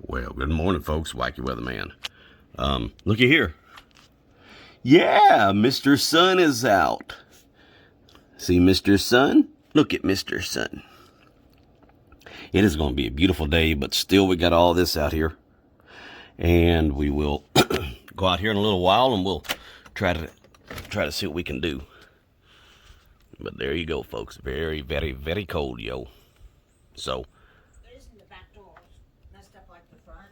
Well, good morning, folks. Wacky weatherman. Looky here. Yeah, Mr. Sun is out. See Mr. Sun? Look at Mr. Sun. It is going to be a beautiful day, but still we got all this out here. And we will go out here in a little while and we'll try to see what we can do. But there you go, folks. Very, very, very cold, yo. So. Isn't the back door messed up like the front?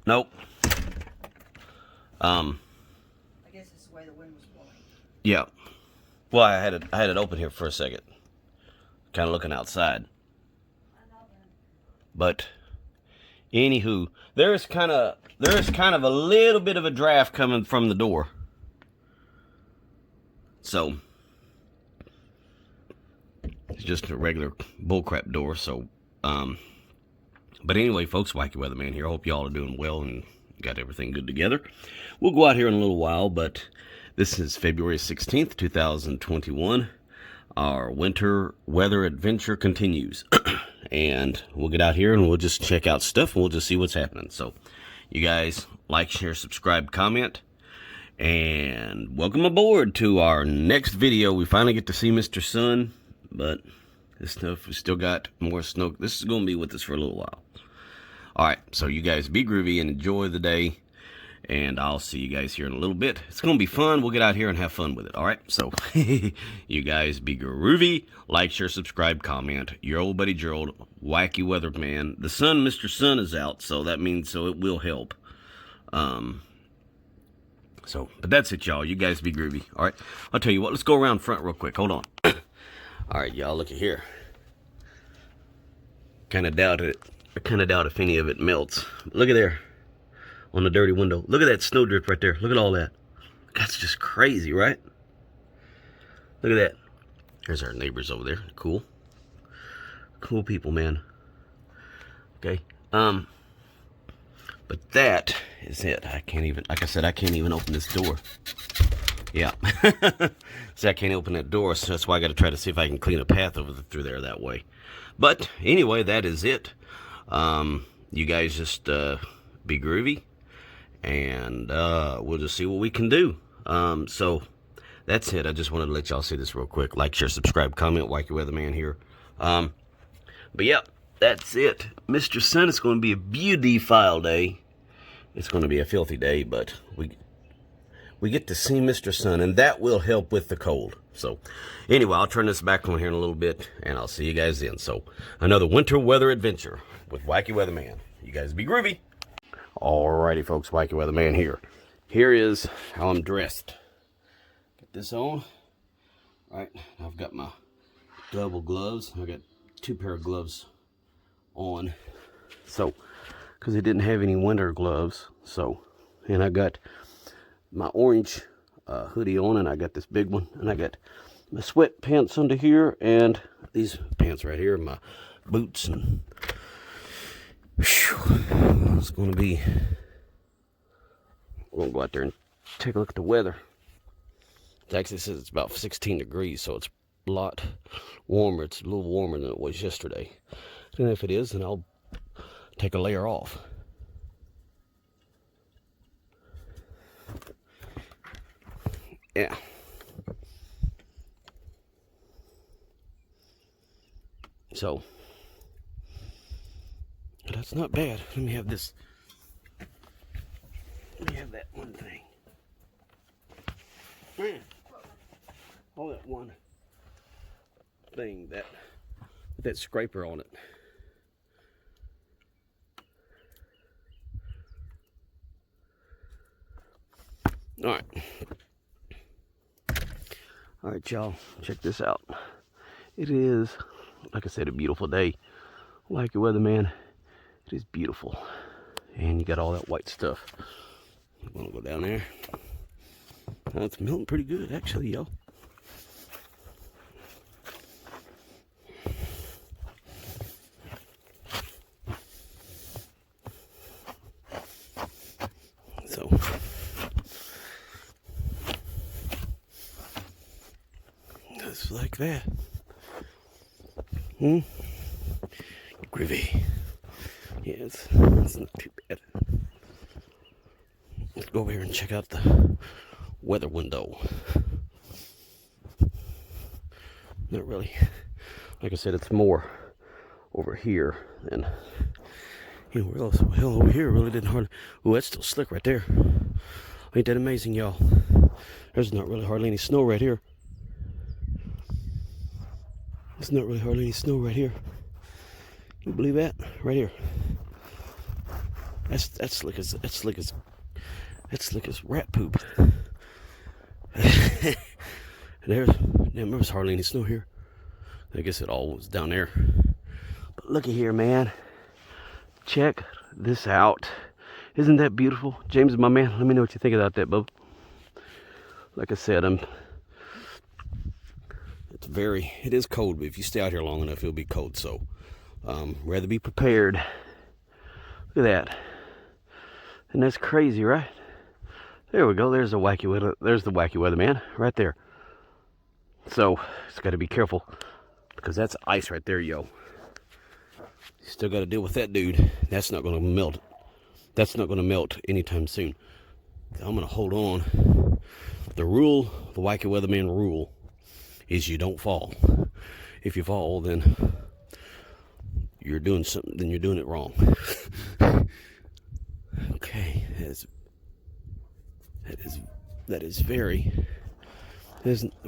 Nope. I guess it's the way the wind was blowing. Yeah. Well, I had it open here for a second, kind of looking outside. But anywho, there is kind of a little bit of a draft coming from the door. So it's just a regular bullcrap door. So, but anyway, folks, Wacky Weatherman here. I hope y'all are doing well and got everything good together. We'll go out here in a little while, but this is February 16th, 2021. Our winter weather adventure continues. And we'll get out here and we'll just check out stuff and we'll just see what's happening. So, you guys like, share, subscribe, comment. And welcome aboard to our next video. We finally get to see Mr. Sun, but this stuff, we still got more snow. This is going to be with us for a little while. Alright, so you guys be groovy and enjoy the day. And I'll see you guys here in a little bit. It's going to be fun. We'll get out here and have fun with it. Alright, so you guys be groovy. Like, share, subscribe, comment. Your old buddy Gerald, Wacky Weatherman. The sun, Mr. Sun, is out, so that means it will help. But that's it, y'all. You guys be groovy. Alright, I'll tell you what. Let's go around front real quick. Hold on. Alright, y'all, look at here. Kind of doubt it. I kind of doubt if any of it melts. Look at there. On the dirty window. Look at that snow drift right there. Look at all that. That's just crazy, right? Look at that. Here's our neighbors over there. Cool. Cool people, man. Okay. But that is it. I can't even, like I said, I can't even open this door. Yeah. See, I can't open that door, so that's why I got to try to see if I can clean a path through there that way. But anyway, that is it. You guys just be groovy. And we'll just see what we can do. So that's it. I just wanted to let y'all see this real quick. Like, share, subscribe, comment. Wacky Weatherman here. But yeah, that's it. Mr. Sun, it's going to be a beautiful day. It's going to be a filthy day, but we get to see Mr. Sun, and that will help with the cold. So anyway, I'll turn this back on here in a little bit, and I'll see you guys then. So another winter weather adventure with Wacky Weatherman. You guys be groovy. Alrighty, folks, Wacky Weatherman here. Here is how I'm dressed. Get this on. Alright, I've got my double gloves. I got 2 pair of gloves on. So, because they didn't have any winter gloves. So, and I got my orange hoodie on, and I got this big one. And I got my sweatpants under here, and these pants right here, my boots, and it's going to be, we're going to go out there and take a look at the weather. It actually says it's about 16 degrees, so it's a lot warmer. It's a little warmer than it was yesterday. And if it is, then I'll take a layer off. Yeah. So that's not bad. Let me have this. Let me have that one thing. Man, all that one thing with that scraper on it. All right, y'all. Check this out. It is, like I said, a beautiful day. Like your weatherman. It is beautiful. And you got all that white stuff. I'm gonna go down there. It's melting pretty good, actually, y'all. So, just like that. Groovy. Yeah, It's not too bad. Let's go over here and check out the weather window. Not really. Like I said, it's more over here than, you know, real hell over here really didn't hardly. Oh, that's still slick right there. Ain't that amazing, y'all? There's not really hardly any snow right here. There's not really hardly any snow right here. You believe that? Right here. That's slick as rat poop. There's hardly any snow here. I guess it all was down there. But looky here, man. Check this out. Isn't that beautiful? James, my man, let me know what you think about that, bub. Like I said, it is cold, but if you stay out here long enough, it'll be cold. So, rather be prepared. Look at that. And that's crazy, right? There we go. There's the wacky weatherman right there. So, it's got to be careful because that's ice right there, yo. You still got to deal with that dude. That's not going to melt. That's not going to melt anytime soon. I'm going to hold on. The wacky weatherman rule is you don't fall. If you fall, then you're doing something, then you're doing it wrong. Okay,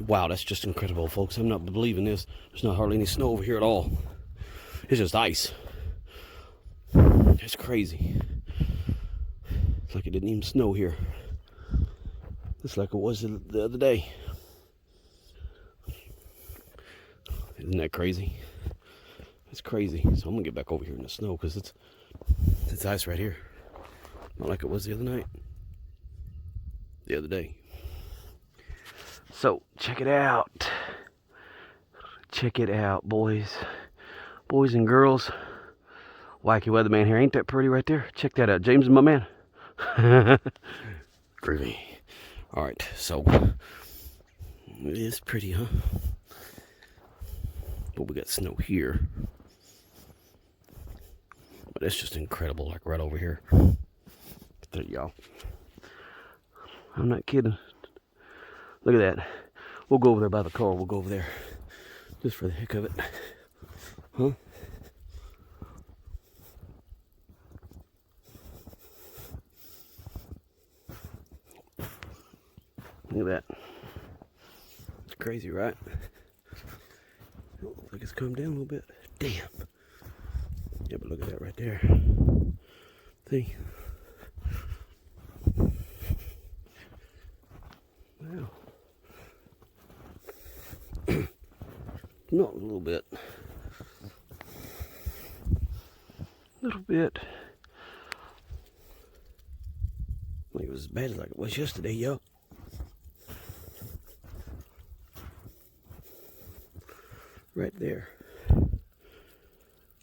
wow, that's just incredible, folks. I'm not believing this. There's not hardly any snow over here at all. It's just ice. It's crazy. It's like it didn't even snow here. It's like it was the other day. Isn't that crazy? It's crazy. So I'm gonna get back over here in the snow because it's ice right here. Not like it was the other day. So check it out. Check it out, boys and girls. Wacky weatherman here. Ain't that pretty right there? Check that out. James is my man. Groovy. Alright, so it is pretty, huh? But we got snow here. But it's just incredible, like right over here. There, y'all. I'm not kidding. Look at that. We'll go over there by the car. We'll go over there. Just for the heck of it. Huh? Look at that. It's crazy, right? Looks like it's come down a little bit. Damn. Yeah, but look at that right there. See? Wow. Not a little bit. A little bit. Like it was as bad as like it was yesterday, yo. Right there.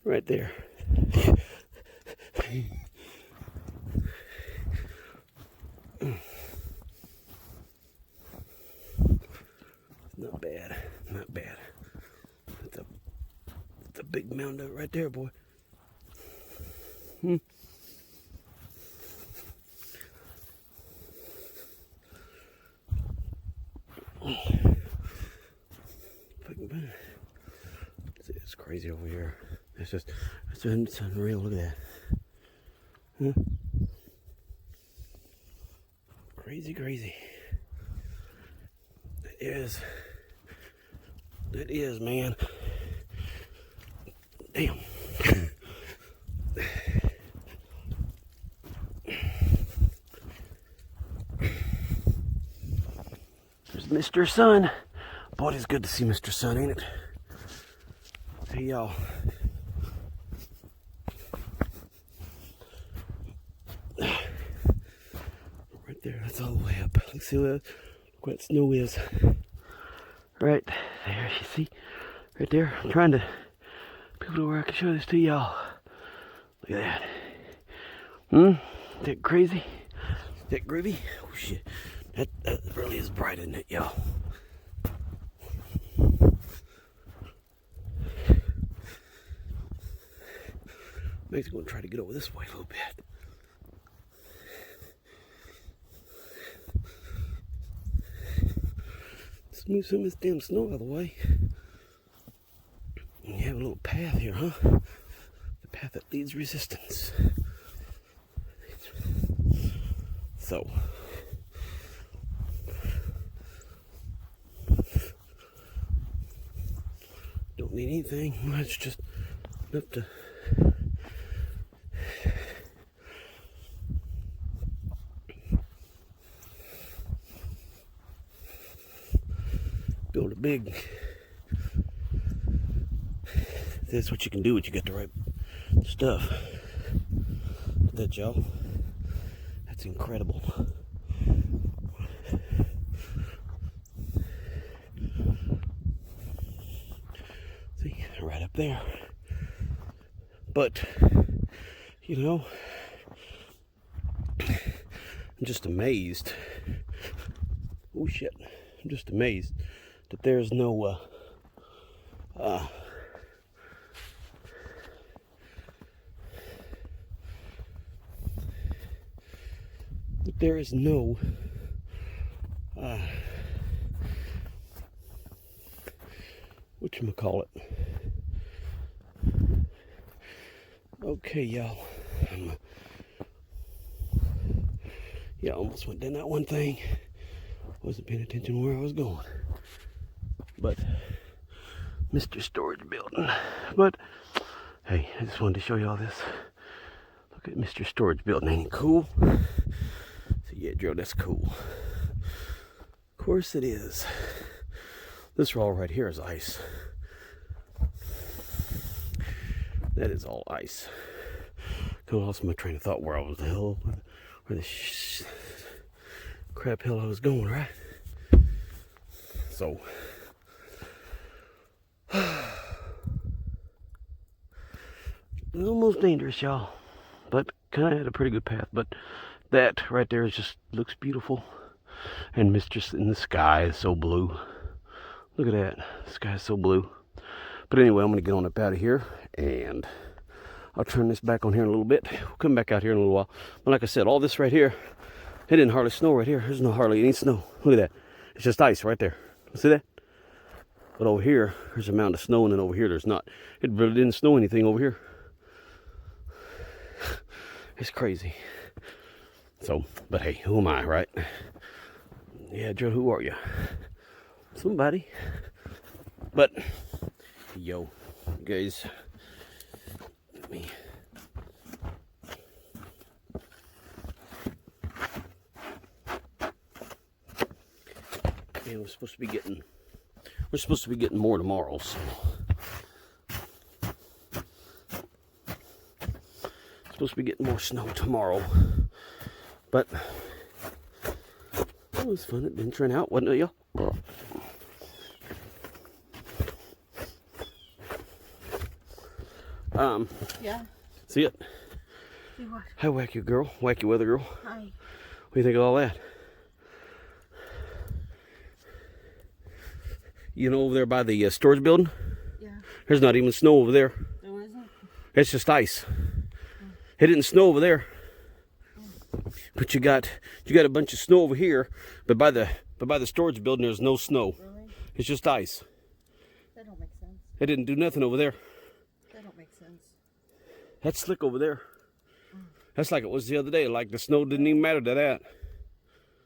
Right there. Not bad. Not bad. That's a big mound up right there, boy. It's crazy over here. It's unreal. Look at that. Crazy. That is, man. Damn. There's Mr. Sun. Boy, it's good to see Mr. Sun, ain't it? Hey, y'all. Right there, that's all the way up. Let's see what that snow is. Right there, you see? Right there. I'm trying to people to where I can show this to y'all. Look at that. Is that crazy? Is that groovy? Oh shit. That really is bright, isn't it, y'all? I'm actually going to try to get over this way a little bit. Let's move some of this damn snow out of the way. And you have a little path here, huh? The path that leads resistance. So, don't need anything much, just enough to build a big. That's what you can do when you get the right stuff. That, y'all. That's incredible. See, right up there. But, you know, I'm just amazed. Oh shit. I'm just amazed that there's no there is no whatchamacallit. Okay, y'all. Yeah, I almost went down that one thing. Wasn't paying attention where I was going. But Mr. Storage Building. But hey, I just wanted to show y'all this. Look at Mr. Storage Building. Ain't it cool? So yeah, Joe, that's cool. Of course it is. This roll right here is ice. That is all ice. I lost my train of thought where I was the hell, where the crap hell I was going, right? So, almost dangerous, y'all, but kind of had a pretty good path. But that right there is just looks beautiful, and in the sky is so blue. Look at that, the sky is so blue. But anyway, I'm gonna get on up out of here, and I'll turn this back on here in a little bit. We'll come back out here in a little while. But like I said, all this right here, it didn't hardly snow right here. There's no hardly any snow. Look at that. It's just ice right there. See that? But over here, there's a mountain of snow, and then over here, there's not. It really didn't snow anything over here. It's crazy. So, but hey, who am I, right? Yeah, Joe, who are you? Somebody. But, yo, guys, let me. And we're supposed to be getting more tomorrow, so supposed to be getting more snow tomorrow. But it was fun. It didn't turn out, wasn't it, y'all? Yeah. See it? See what? Hi, Wacky girl, Wacky weather girl. Hi. What do you think of all that? You know, over there by the storage building? Yeah. There's not even snow over there. There isn't? It's just ice. It didn't snow over there. But you got a bunch of snow over here, but by the storage building there's no snow. Really? It's just ice. That don't make sense. It didn't do nothing over there. That don't make sense. That's slick over there. That's like it was the other day. Like the snow didn't even matter to that.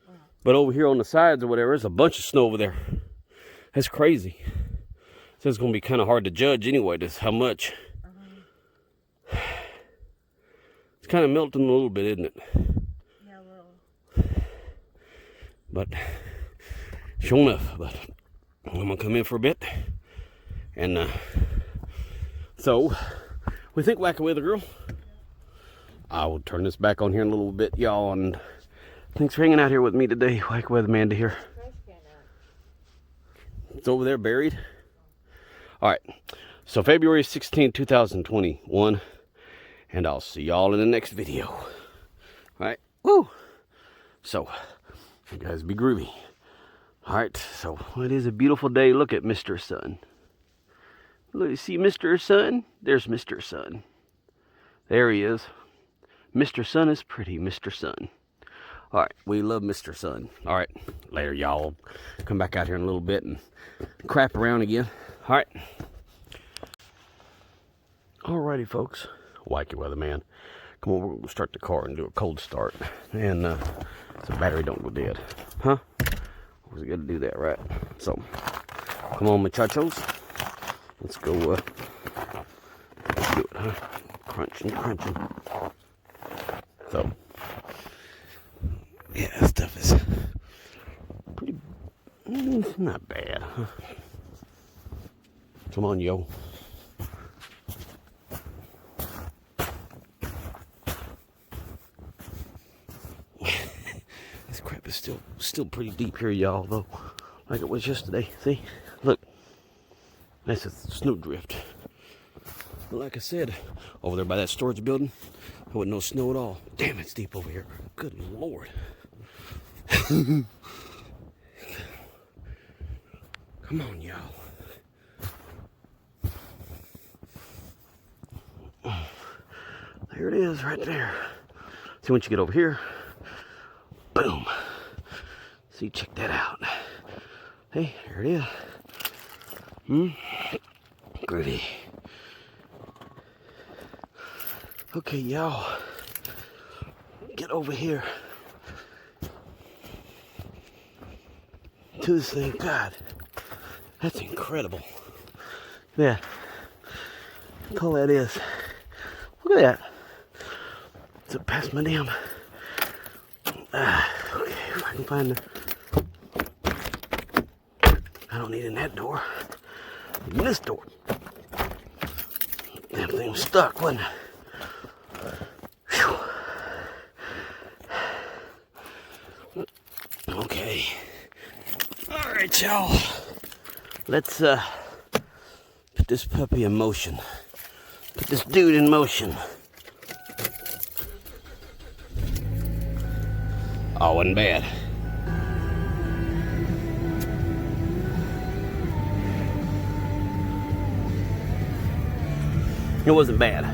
Wow. But over here on the sides or whatever, there's a bunch of snow over there. That's crazy. So it's going to be kind of hard to judge anyway, just how much. It's kind of melting a little bit, isn't it? Yeah, a little. But sure enough, but I'm going to come in for a bit. And so we think Wacky Weather Girl. I will turn this back on here in a little bit, y'all. And thanks for hanging out here with me today, Wacky Weatherman to here. It's over there buried. All right. So February 16, 2021. And I'll see y'all in the next video. All right. Woo. So, you guys be groovy. All right. So, it is a beautiful day. Look at Mr. Sun. Look, you see Mr. Sun? There's Mr. Sun. There he is. Mr. Sun is pretty, Mr. Sun. All right, we love Mr. Sun. All right, later, y'all. Come back out here in a little bit and crap around again. All right. Alrighty, folks. Wacky weatherman. Come on, we're going to start the car and do a cold start. And so the battery don't go dead. Huh? Was it good to do that, right? So, come on, muchachos. Let's go do it, huh? Crunching. So, yeah, that stuff is pretty, not bad, huh? Come on, yo. This crap is still pretty deep here, y'all, though. Like it was yesterday. See? Look. That's a snowdrift. But like I said, over there by that storage building, there wasn't no snow at all. Damn, it's deep over here. Good Lord. Come on, y'all. There it is, right there. See, once you get over here, boom. See, check that out. Hey, there it is. Groovy. Okay, y'all. Get over here to this thing. God, that's incredible. Yeah. Look all that is. Look at that. It's up past my damn. Okay, if I can find the. I don't need in that door. In this door. Damn thing was stuck, wasn't it? Whew. Okay. Alright, y'all. Let's put this puppy in motion. Put this dude in motion. Oh, wasn't bad. It wasn't bad.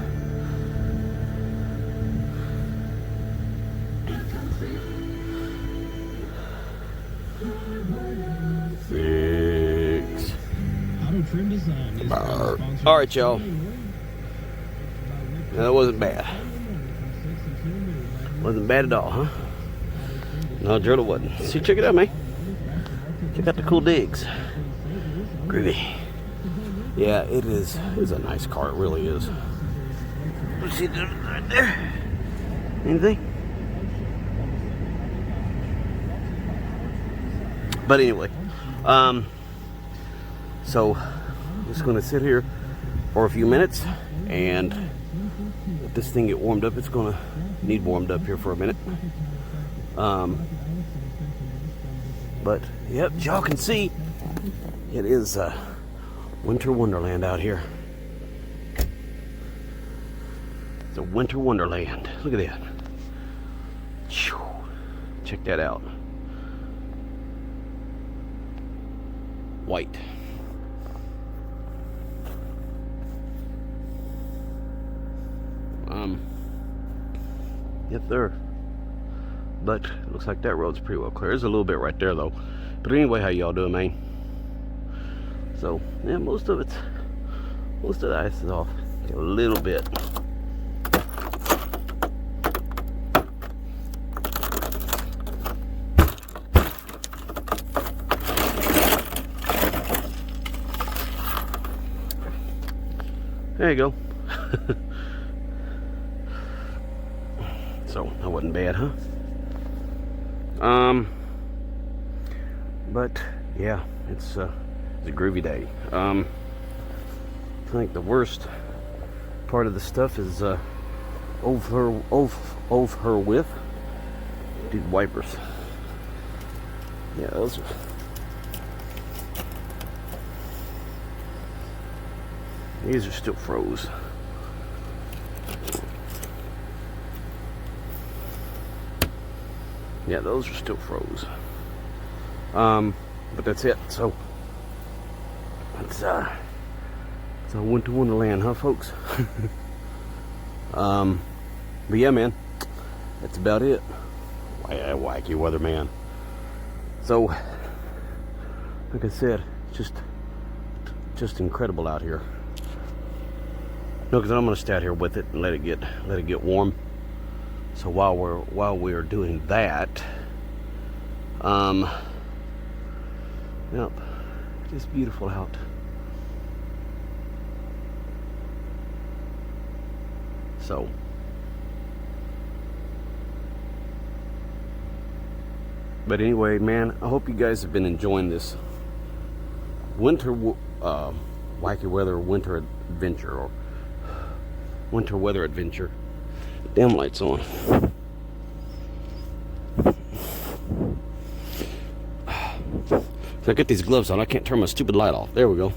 Six. All right, y'all. That wasn't bad. Wasn't bad at all, huh? No, drill it wasn't. See, check it out, man. Check out the cool digs. Groovy. Yeah, it is. It's a nice car. It really is. You see that right there? Anything? But anyway, so I'm just going to sit here for a few minutes and let this thing get warmed up. It's going to need warmed up here for a minute. But yep, y'all can see it is winter wonderland out here. It's a winter wonderland. Look at that. Check that out. White. Yep, there. But it looks like that road's pretty well clear. There's a little bit right there though. But anyway, how y'all doing, man? So yeah, most of the ice is off. A little bit. There you go. So that wasn't bad, huh? But yeah, it's a groovy day. I think the worst part of the stuff is over her with. Dude, wipers. Yeah, those are. These are still froze. Yeah, those are still froze. But that's it. So it's a winter wonderland, huh, folks? But yeah, man, that's about it. Wacky weatherman. So, like I said, just incredible out here. No, because I'm gonna stay out here with it and let it get warm. So while we're doing that, yep, it is beautiful out. So, but anyway, man, I hope you guys have been enjoying this winter wacky weather winter adventure, or winter weather adventure. Damn light's on. So I get these gloves on. I can't turn my stupid light off. There we go.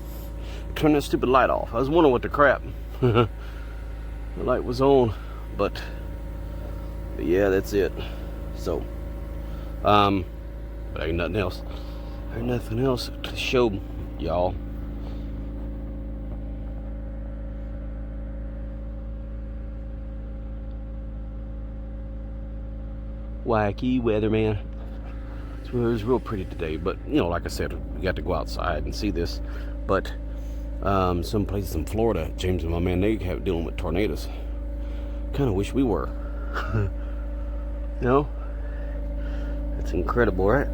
Turn that stupid light off. I was wondering what the crap. The light was on, but yeah, that's it. So, but ain't nothing else. Ain't nothing else to show y'all. Wacky weatherman. It was real pretty today, but you know, like I said, we got to go outside and see this. But some places in Florida, James and my man, they have dealing with tornadoes. Kind of wish we were. You know, that's incredible, right?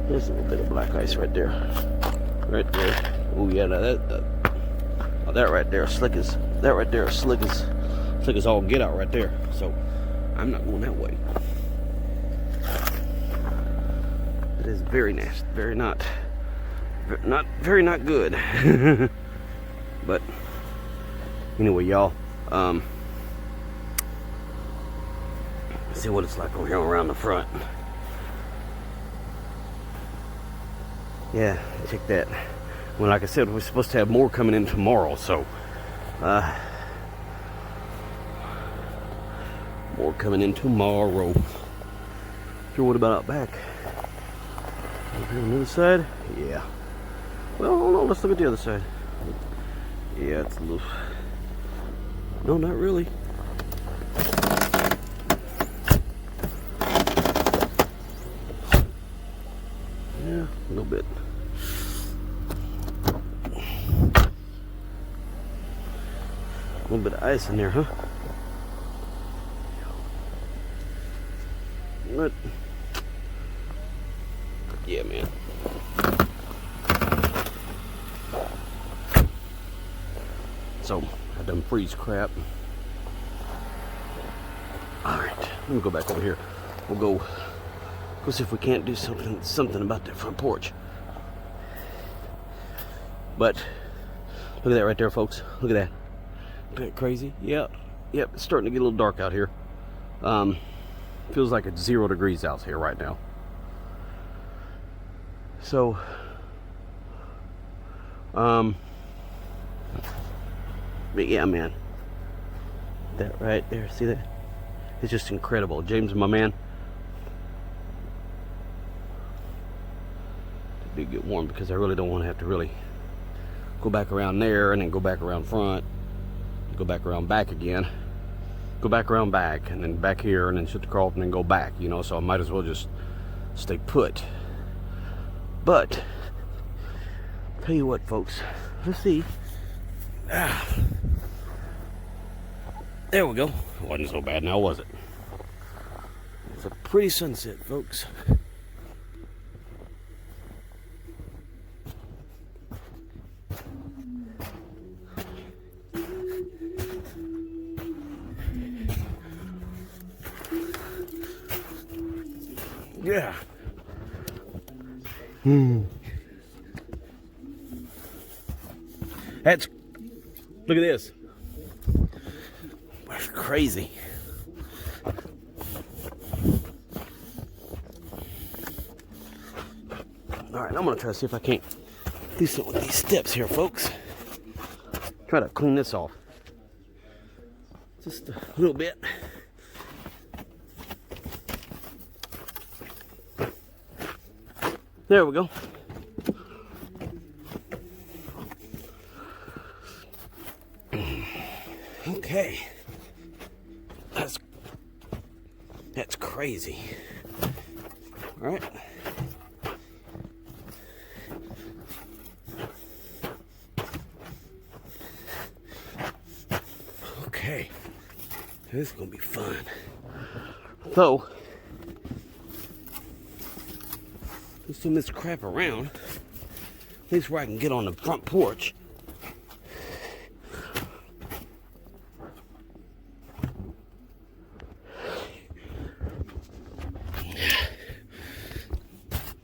There's a little bit of black ice right there, right there. Oh yeah, that right there, slick as that right there, slick as all get out right there. So I'm not going that way. It is very nasty, very not good. But anyway, y'all, see what it's like over here around the front. Yeah, check that. Well, like I said, we're supposed to have more coming in tomorrow, so more coming in tomorrow. So what about out back? Over here on the other side? Yeah. Well, hold on, let's look at the other side. Yeah, it's a little... No, not really. Yeah, a little bit. A little bit of ice in there, huh? But yeah, man. So I done freeze crap. All right, let me go back over here. We'll go see if we can't do something about that front porch. But look at that right there, folks. Look at that. Isn't that crazy? Yep. It's starting to get a little dark out here. Feels like it's 0 degrees out here right now. So, but yeah, man, that right there, see that? It's just incredible. James, my man, it did get warm because I really don't want to have to really go back around there and then go back around front, go back around back again. Go back around back and then back here and then shut the car off and then go back, you know, so I might as well just stay put. But tell you what, folks, let's see. There we go. It wasn't so bad now, was it? It's a pretty sunset, folks. Yeah. That's, look at this. That's crazy. All right, I'm gonna try to see if I can't do something with these steps here, folks. Try to clean this off. Just a little bit. There we go. Okay. That's crazy. All right. Okay. This is gonna be fun. So, let's turn this crap around. At least where I can get on the front porch.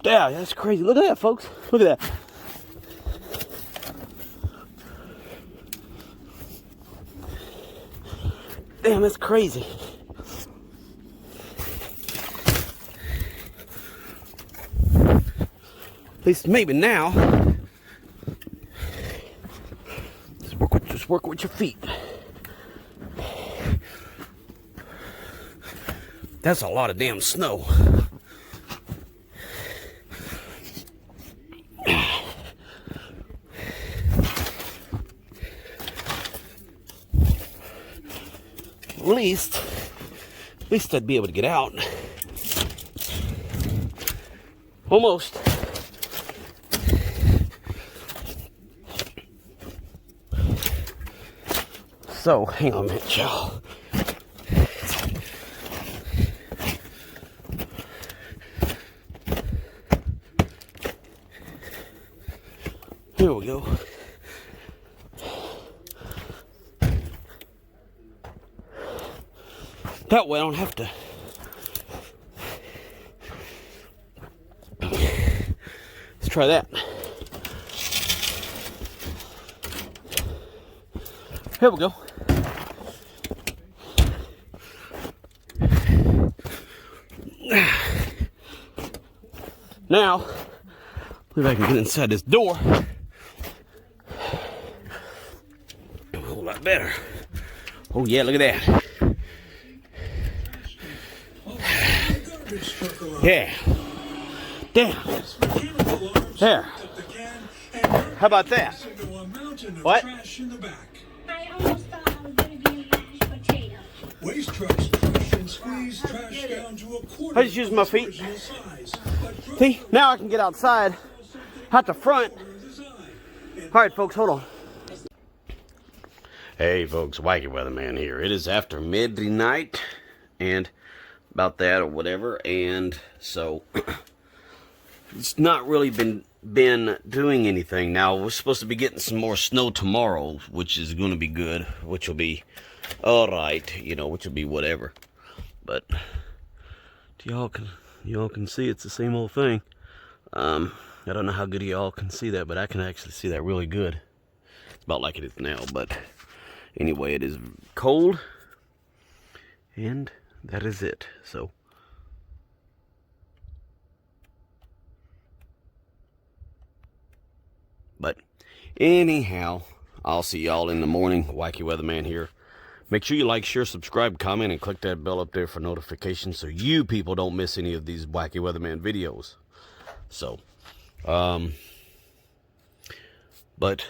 Yeah, that's crazy. Look at that, folks. Look at that. Damn, that's crazy. At least maybe now. Just work with your feet. That's a lot of damn snow. At least I'd be able to get out. Almost. So, hang on a minute, y'all. Here we go. That way I don't have to. Let's try that. Here we go. Now, if I can get inside this door, a whole lot better. Oh yeah, look at that. Yeah. Damn. There. How about that? What? I almost thought I was going to be a mashed potato. Waste trucks crush and squeeze trash down to a quarter. I just use my feet. Original size. See, now I can get outside, out the front. All right, folks, hold on. Hey, folks, Wacky Weatherman here. It is after midnight, and about that or whatever, and so it's not really been doing anything. Now we're supposed to be getting some more snow tomorrow, which is going to be good, which will be all right, you know, which will be whatever. But y'all can see it's the same old thing. I don't know how good y'all can see that, but I can actually see that really good. It's about like it is now, but anyway, it is cold, and that is it. So but anyhow, I'll see y'all in the morning. Wacky Weatherman here. Make sure you like, share, subscribe, comment, and click that bell up there for notifications so you people don't miss any of these Wacky Weatherman videos. So but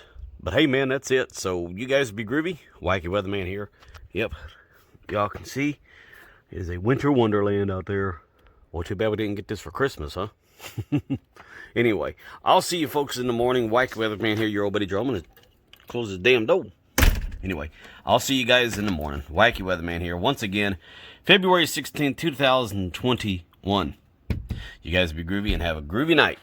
hey man, that's it. So you guys be groovy. Wacky Weatherman here. Yep, y'all can see it is a winter wonderland out there. Well, too bad we didn't get this for Christmas, huh? Anyway, I'll see you folks in the morning. Wacky Weatherman here, your old buddy Joe. I'm going to close this damn door. Anyway, I'll see you guys in the morning. Wacky Weatherman here. Once again, February 16th, 2021. You guys be groovy and have a groovy night.